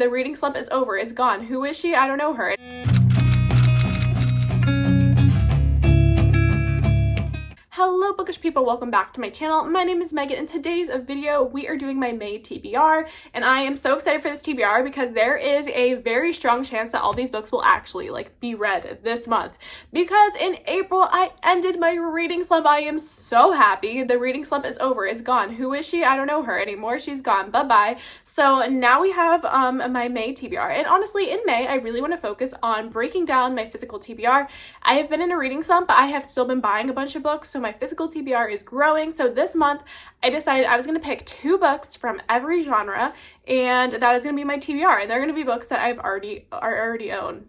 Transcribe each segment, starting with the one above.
The reading slump is over. It's gone. Who is she? I don't know her. Hello bookish people, welcome back to my channel. My name is Megan. In today's video we are doing my May TBR, and I am so excited for this TBR because there is a very strong chance that all these books will actually be read this month, because in April I ended my reading slump. I am so happy. The reading slump is over. It's gone. Who is she? I don't know her anymore. She's gone. Bye-bye. So now we have my May TBR, and honestly in May I really want to focus on breaking down my physical TBR. I have been in a reading slump, but I have still been buying a bunch of books, so my physical TBR is growing. So this month I decided I was going to pick 2 books from every genre, and that is going to be my TBR, and they're going to be books that I already own,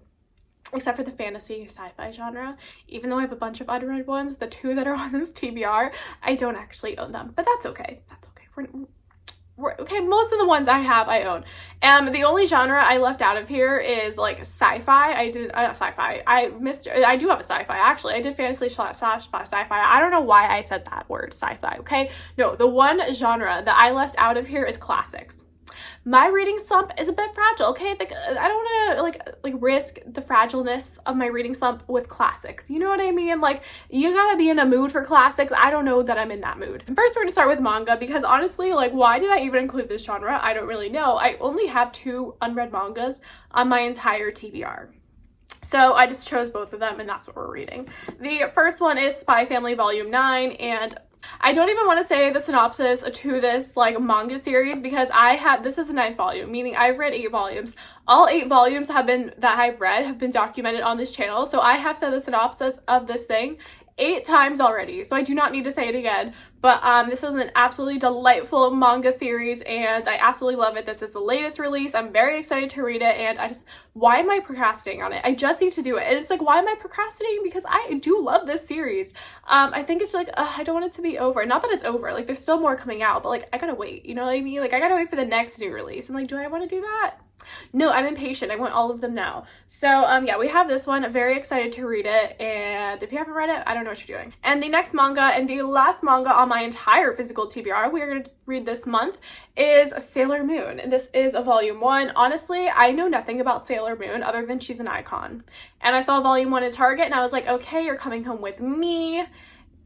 except for the fantasy sci-fi genre. Even though I have a bunch of unread ones, the 2 that are on this TBR, I don't actually own them, but that's okay. That's okay. Okay, most of the ones I have I own. The only genre I left out of here is sci-fi. I do have a sci-fi actually. I did fantasy slash sci-fi. I don't know why I said that word, sci-fi. Okay, no, the one genre that I left out of here is classics. My reading slump is a bit fragile, okay? I don't want to risk the fragileness of my reading slump with classics. You know what I mean? You gotta be in a mood for classics. I don't know that I'm in that mood. First, we're gonna start with manga, because honestly, why did I even include this genre? I don't really know. I only have 2 unread mangas on my entire TBR. So I just chose both of them, and that's what we're reading. The first one is Spy Family Volume 9, and I don't even want to say the synopsis to this manga series, because this is the 9th volume, meaning I've read 8 volumes. All 8 volumes that I've read have been documented on this channel, so I have said the synopsis of this thing 8 times already, so I do not need to say it again. But this is an absolutely delightful manga series, and I absolutely love it. This is the latest release. I'm very excited to read it, and why am I procrastinating on it? I just need to do it. And it's why am I procrastinating? Because I do love this series. I think it's I don't want it to be over. Not that it's over. There's still more coming out, but I gotta wait. You know what I mean? I gotta wait for the next new release. And do I want to do that? No, I'm impatient. I want all of them now. So yeah, we have this one. I'm very excited to read it, and if you haven't read it, I don't know what you're doing. And the next manga, and the last manga on my entire physical TBR we are going to read this month, is Sailor Moon. And this is a volume 1. Honestly, I know nothing about Sailor Moon other than she's an icon. And I saw volume 1 in Target, and I was like, okay, you're coming home with me.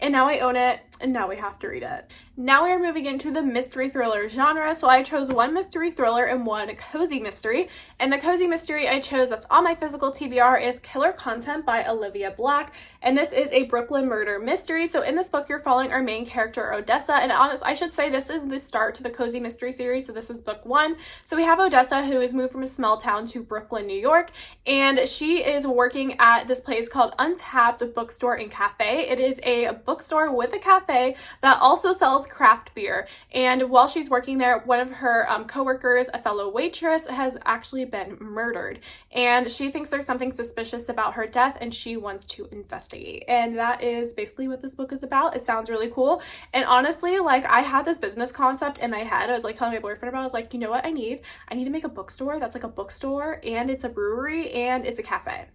And now I own it, and now we have to read it. Now we are moving into the mystery thriller genre. So I chose 1 mystery thriller and 1 cozy mystery. And the cozy mystery I chose that's on my physical TBR is Killer Content by Olivia Black. And this is a Brooklyn murder mystery. So in this book, you're following our main character, Odessa. And I should say this is the start to the cozy mystery series. So this is book 1. So we have Odessa, who has moved from a small town to Brooklyn, New York. And she is working at this place called Untapped Bookstore and Cafe. It is a bookstore with a cafe that also sells craft beer. And while she's working there, one of her co-workers, a fellow waitress, has actually been murdered. And she thinks there's something suspicious about her death, and she wants to investigate. And that is basically what this book is about. It sounds really cool. And honestly, I had this business concept in my head. I was telling my boyfriend about it. I was like, you know what I need? I need to make a bookstore that's a bookstore, and it's a brewery, and it's a cafe.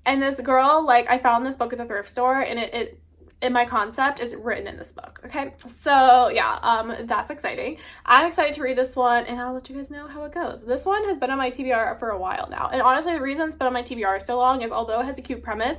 And this girl, I found this book at the thrift store, and it in my concept is written in this book. Okay, so yeah, that's exciting. I'm excited to read this one, and I'll let you guys know how it goes. This one has been on my TBR for a while now, and honestly the reason it's been on my TBR so long is, although it has a cute premise,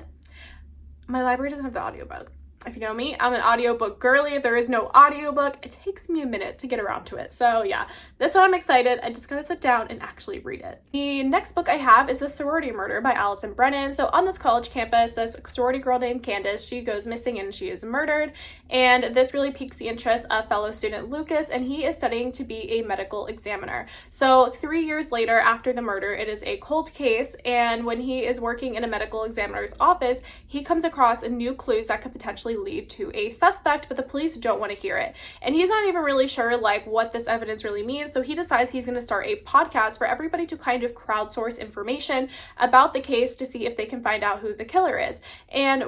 my library doesn't have the audiobook. If you know me, I'm an audiobook girly. If there is no audiobook, it takes me a minute to get around to it. So yeah, this one I'm excited. I just gotta sit down and actually read it. The next book I have is The Sorority Murder by Allison Brennan. So on this college campus, this sorority girl named Candace, she goes missing and she is murdered. And this really piques the interest of fellow student Lucas, and he is studying to be a medical examiner. So 3 years later after the murder, it is a cold case, and when he is working in a medical examiner's office, he comes across new clues that could potentially lead to a suspect, but the police don't want to hear it. And he's not even really sure what this evidence really means, so he decides he's going to start a podcast for everybody to kind of crowdsource information about the case to see if they can find out who the killer is. And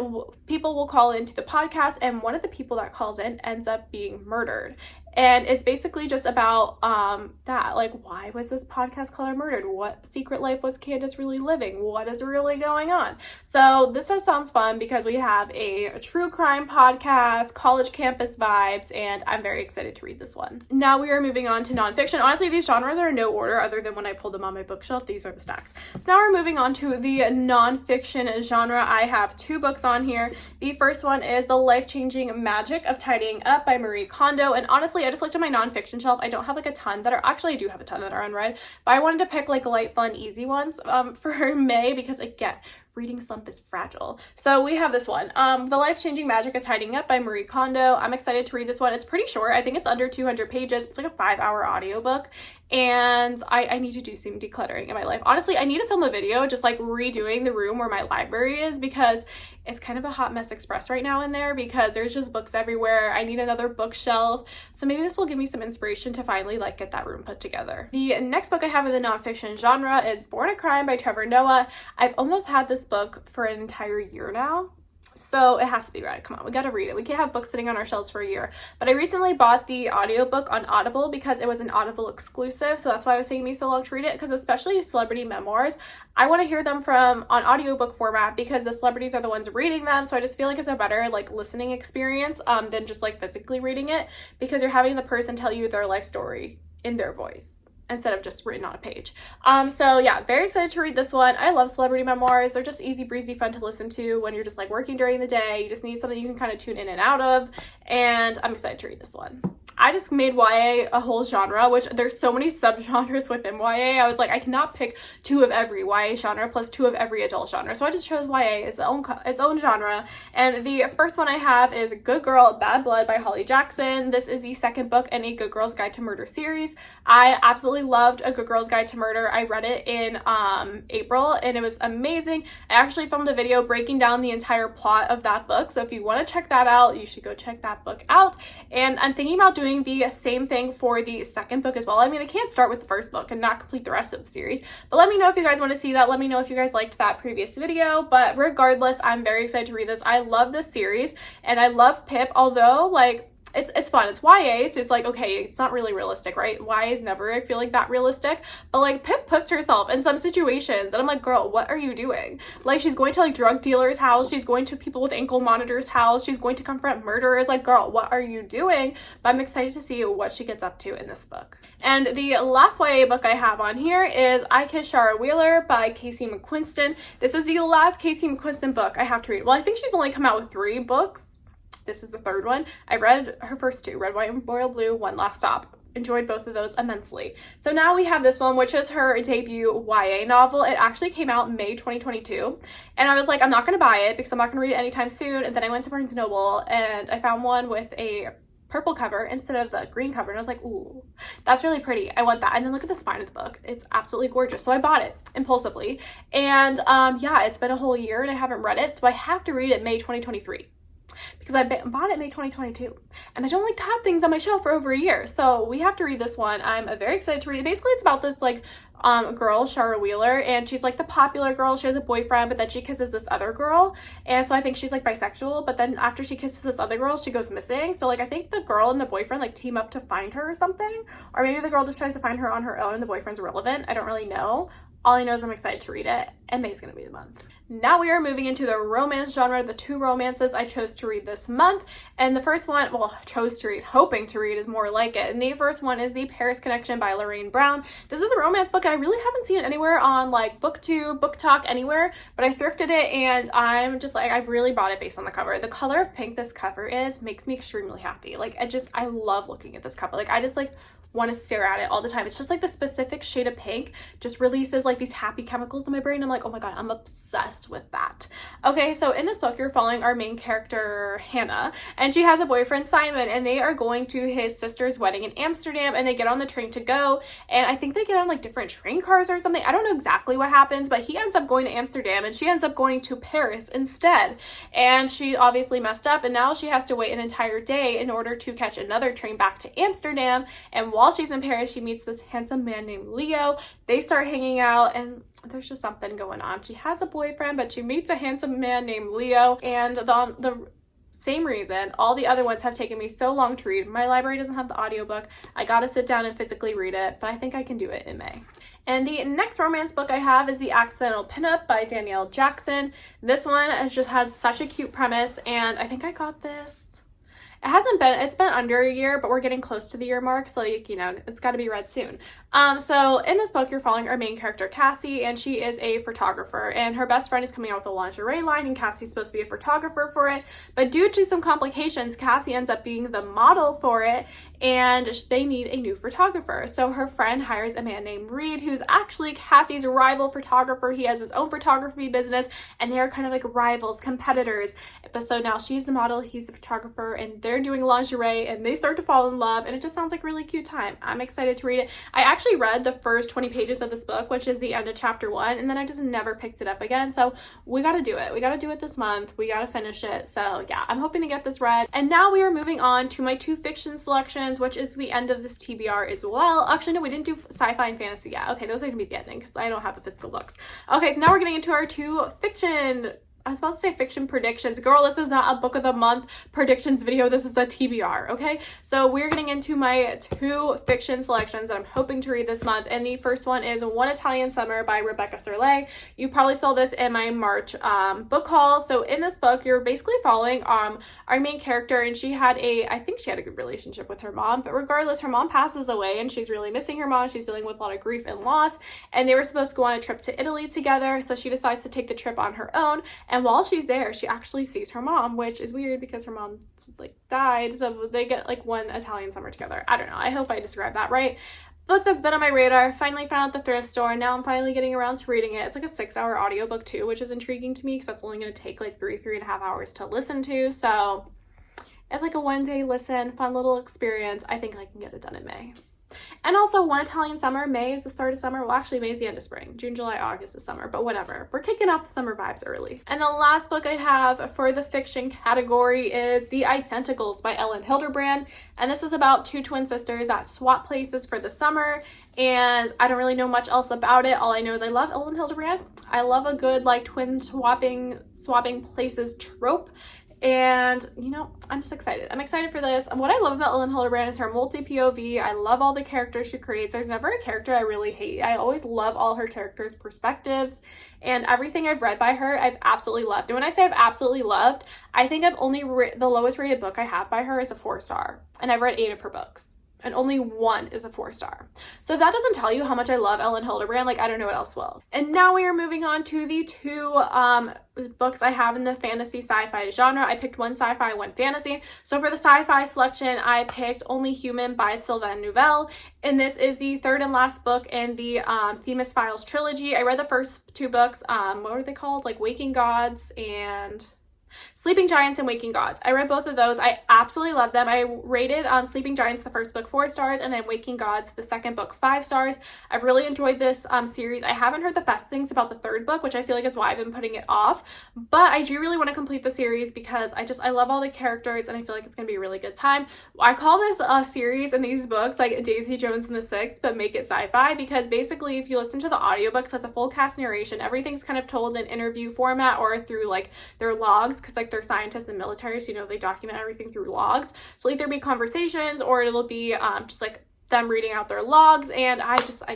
people will call into the podcast, and one of the people that calls in ends up being murdered. and it's basically just about that, like, why was this podcast caller murdered? What secret life was Candace really living? What is really going on? So this just sounds fun because we have a true crime podcast, college campus vibes, and I'm very excited to read this one. Now we are moving on to nonfiction. Honestly, these genres are in no order other than when I pulled them on my bookshelf. These are the stacks. So now we're moving on to the nonfiction genre. I have 2 books on here. The first one is The Life-Changing Magic of Tidying Up by Marie Kondo. And honestly, I just looked at my nonfiction shelf. I don't have like a ton that are, actually I do have a ton that are unread, but I wanted to pick like light, fun, easy ones for May because again, reading slump is fragile. So we have this one, The Life-Changing Magic of Tidying Up by Marie Kondo. I'm excited to read this one. It's pretty short. I think it's under 200 pages. It's like a 5-hour audiobook, and I need to do some decluttering in my life. Honestly, I need to film a video just like redoing the room where my library is because it's kind of a hot mess express right now in there because there's just books everywhere. I need another bookshelf. So maybe this will give me some inspiration to finally like get that room put together. The next book I have in the nonfiction genre is Born a Crime by Trevor Noah. I've almost had this book for an entire year now, so it has to be read. Come on, we gotta read it. We can't have books sitting on our shelves for a year. But I recently bought the audiobook on Audible because it was an Audible exclusive, so that's why it was taking me so long to read it, because especially celebrity memoirs, I want to hear them on audiobook format because the celebrities are the ones reading them, so I just feel like it's a better like listening experience than just like physically reading it, because you're having the person tell you their life story in their voice instead of just written on a page. So yeah, very excited to read this one. I love celebrity memoirs. They're just easy breezy, fun to listen to when you're just like working during the day. You just need something you can kind of tune in and out of, and I'm excited to read this one. I just made YA a whole genre, which there's so many subgenres within YA. I was like, I cannot pick 2 of every YA genre plus 2 of every adult genre. So I just chose YA as its own genre. And the first one I have is Good Girl, Bad Blood by Holly Jackson. This is the second book in a Good Girl's Guide to Murder series. I absolutely loved A Good Girl's Guide to Murder. I read it in April and it was amazing. I actually filmed a video breaking down the entire plot of that book. So if you want to check that out, you should go check that book out. And I'm thinking about doing the same thing for the second book as well. I mean, I can't start with the first book and not complete the rest of the series, but let me know if you guys want to see that. Let me know if you guys liked that previous video, but regardless, I'm very excited to read this. I love this series and I love Pip, although like it's fun. It's YA, so it's like, okay, it's not really realistic, right? YA is never, I feel like, that realistic, but like Pip puts herself in some situations and I'm like, girl, what are you doing? Like, she's going to like drug dealers' house, she's going to people with ankle monitors' house, she's going to confront murderers. Like, girl, what are you doing? But I'm excited to see what she gets up to in this book. And the last YA book I have on here is I Kissed Shara Wheeler by Casey McQuiston. This is the last Casey McQuiston book I have to read. Well, I think she's only come out with 3 books. This is the third one. I read her first 2, Red, White, and Royal Blue, One Last Stop. Enjoyed both of those immensely. So now we have this one, which is her debut YA novel. It actually came out in May 2022. And I was like, I'm not going to buy it because I'm not going to read it anytime soon. And then I went to Barnes & Noble and I found one with a purple cover instead of the green cover. And I was like, ooh, that's really pretty. I want that. And then look at the spine of the book. It's absolutely gorgeous. So I bought it impulsively. And yeah, it's been a whole year and I haven't read it. So I have to read it May 2023. Because I bought it May 2022 and I don't like to have things on my shelf for over a year, so we have to read this one. I'm very excited to read it. Basically, it's about this like girl, Shara Wheeler, and she's like the popular girl. She has a boyfriend, but then she kisses this other girl, and so I think she's like bisexual, but then after she kisses this other girl, she goes missing. So like I think the girl and the boyfriend like team up to find her or something, or maybe the girl just tries to find her on her own and the boyfriend's irrelevant. I don't really know. All I know is I'm excited to read it, and May's gonna be the month. Now we are moving into the romance genre, the 2 romances I chose to read this month. And the first one, well, chose to read, hoping to read is more like it. And the first one is The Paris Connection by Lorraine Brown. This is a romance book. I really haven't seen it anywhere on like BookTube, Book Talk, anywhere, but I thrifted it and I'm just like, I really bought it based on the cover. The color of pink this cover is makes me extremely happy. Like, I love looking at this cover. Like, I just like want to stare at it all the time. It's just like the specific shade of pink just releases like these happy chemicals in my brain. I'm like, oh my god, I'm obsessed with that. Okay, so in this book you're following our main character Hannah, and she has a boyfriend Simon, and they are going to his sister's wedding in Amsterdam, and they get on the train to go, and I think they get on like different train cars or something. I don't know exactly what happens, but he ends up going to Amsterdam and she ends up going to Paris instead, and she obviously messed up, and now she has to wait an entire day in order to catch another train back to Amsterdam. And while she's in Paris, she meets this handsome man named Leo. They start hanging out and there's just something going on. She has a boyfriend, but she meets a handsome man named Leo, and the same reason. All the other ones have taken me so long to read. My library doesn't have the audiobook. I gotta sit down and physically read it, but I think I can do it in May. And the next romance book I have is The Accidental Pinup by Danielle Jackson. This one has just had such a cute premise, and I think I got this. It's been under a year, but we're getting close to the year mark, so like, you know, it's got to be read soon. So in this book, you're following our main character, Cassie, and she is a photographer, and her best friend is coming out with a lingerie line, and Cassie's supposed to be a photographer for it, but due to some complications, Cassie ends up being the model for it, and they need a new photographer. So her friend hires a man named Reed, who's actually Cassie's rival photographer. He has his own photography business, and they're kind of like rivals, competitors. But so now she's the model, he's the photographer, and they're doing lingerie, and they start to fall in love, and it just sounds like a really cute time. I'm excited to read it. I actually read the first 20 pages of this book, which is the end of chapter 1, and then I just never picked it up again. So we gotta do it. We gotta do it this month. We gotta finish it. So yeah, I'm hoping to get this read. And now we are moving on to my 2 fiction selections, which is the end of this TBR as well. Actually, no, we didn't do sci-fi and fantasy yet. Okay, those are gonna be the ending because I don't have the physical books. Okay, so now we're getting into our 2 fiction. I was about to say fiction predictions. Girl, this is not a book of the month predictions video. This is a TBR, okay? So we're getting into my 2 fiction selections that I'm hoping to read this month. And the first one is One Italian Summer by Rebecca Serle. You probably saw this in my March book haul. So in this book, you're basically following our main character, and I think she had a good relationship with her mom, but regardless, her mom passes away and she's really missing her mom. She's dealing with a lot of grief and loss, and they were supposed to go on a trip to Italy together. So she decides to take the trip on her own. And while she's there, she actually sees her mom, which is weird because her mom like died. So they get like one Italian summer together. I don't know. I hope I described that right. Book that's been on my radar. Finally found at the thrift store. Now I'm finally getting around to reading it. It's like a 6-hour audiobook too, which is intriguing to me because that's only going to take like 3.5 hours to listen to. So it's like a one-day listen, fun little experience. I think I can get it done in May. And also One Italian Summer. May is the start of summer. Well, actually, May is the end of spring. June, July, August is summer, but whatever. We're kicking off the summer vibes early. And the last book I have for the fiction category is The Identicals by Ellen Hilderbrand. And this is about 2 twin sisters that swap places for the summer. And I don't really know much else about it. All I know is I love Ellen Hilderbrand. I love a good like twin swapping places trope. And, you know, I'm just excited. I'm excited for this. And what I love about Ellen Hilderbrand is her multi-POV. I love all the characters she creates. There's never a character I really hate. I always love all her characters' perspectives. And everything I've read by her, I've absolutely loved. And when I say I've absolutely loved, I think I've only the lowest rated book I have by her is a 4-star. And I've read 8 of her books. And only 1 is a 4-star. So if that doesn't tell you how much I love Ellen Hilderbrand, like I don't know what else will. And now we are moving on to the 2 books I have in the fantasy sci-fi genre. I picked 1 sci-fi, 1 fantasy. So for the sci-fi selection, I picked Only Human by Sylvain Neuvel. And this is the 3rd and last book in the Themis Files trilogy. I read the first 2 books. What were they called? Like Waking Gods and Sleeping Giants and Waking Gods. I read both of those. I absolutely love them. I rated Sleeping Giants, the first book, 4 stars, and then Waking Gods, the second book, 5 stars. I've really enjoyed this series. I haven't heard the best things about the 3rd book, which I feel like is why I've been putting it off, but I do really want to complete the series because I love all the characters and I feel like it's going to be a really good time. I call this series and these books like Daisy Jones and the Six, but make it sci-fi, because basically if you listen to the audiobooks, that's a full cast narration. Everything's kind of told in interview format or through like their logs, because like they're scientists and military, so you know they document everything through logs. So either be conversations or it'll be just like them reading out their logs, and it's so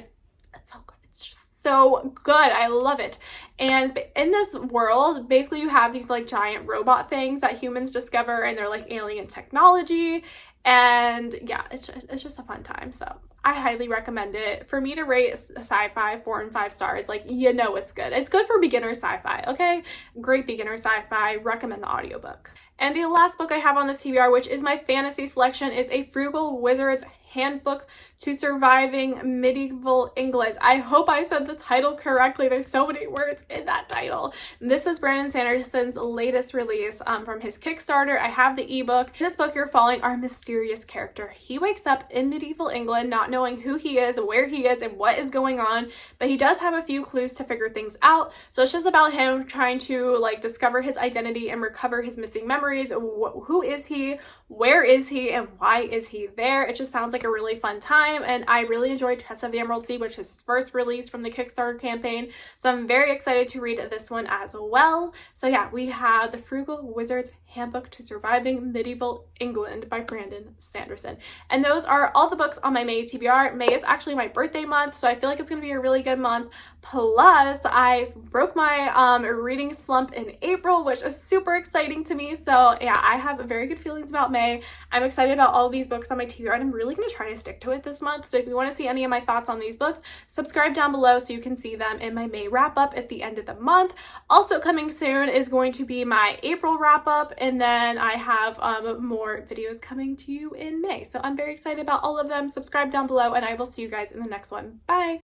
good. It's just so good. I love it. And in this world, basically you have these like giant robot things that humans discover, and they're like alien technology. And yeah, it's just a fun time. So I highly recommend it. For me to rate a sci-fi 4 and 5 stars, like, you know it's good. It's good for beginner sci-fi, okay? Great beginner sci-fi. Recommend the audiobook. And the last book I have on this TBR, which is my fantasy selection, is A Frugal Wizard's Handbook to Surviving Medieval England. I hope I said the title correctly. There's so many words in that title. This is Brandon Sanderson's latest release from his Kickstarter. I have the ebook. In this book, you're following our mysterious character. He wakes up in medieval England not knowing who he is, where he is, and what is going on, but he does have a few clues to figure things out. So it's just about him trying to like discover his identity and recover his missing memories. Who is he? Where is he? And why is he there? It just sounds like a really fun time. time, and I really enjoyed Tress of the Emerald Sea, which is his first release from the Kickstarter campaign. So I'm very excited to read this one as well. So yeah, we have The Frugal Wizard's Handbook to Surviving Medieval England by Brandon Sanderson. And those are all the books on my May TBR. May is actually my birthday month, so I feel like it's going to be a really good month. Plus, I broke my reading slump in April, which is super exciting to me. So yeah, I have very good feelings about May. I'm excited about all these books on my TBR, and I'm really going to try to stick to it this month. So if you want to see any of my thoughts on these books, subscribe down below so you can see them in my May wrap up at the end of the month. Also coming soon is going to be my April wrap up, and then I have more videos coming to you in May. So I'm very excited about all of them. Subscribe down below, and I will see you guys in the next one. Bye!